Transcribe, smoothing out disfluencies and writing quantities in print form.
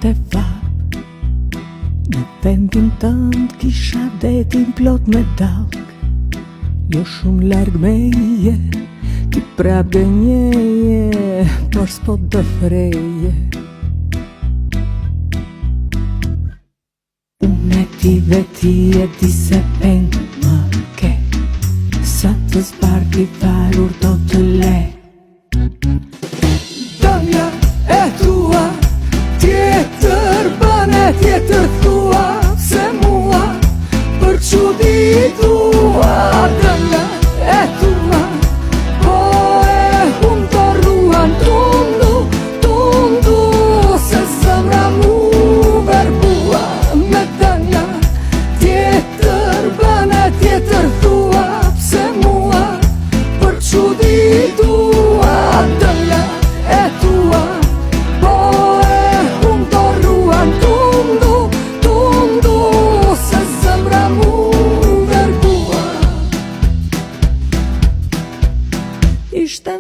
të fat. Në vendin tënd kisha detin plot me dalk. Jo shumë larg meje, ti prap gënjeje, por s'po do freje. Unë e ti dhe ti e di se peng më ke, sa të zbark i varur do të le. Dënja e tua, tjetër bane, tjetër thua, se mua për çuditua. Dënja e tua, po e hum të ruan, tundu, tundu, se zemra mu verbua. Me dënja tjetër bane, tjetër thua, se mua për çuditua. Dënja e tua, po e hum të ruan, tundu, tundu, se zemra mu verbua. Ishte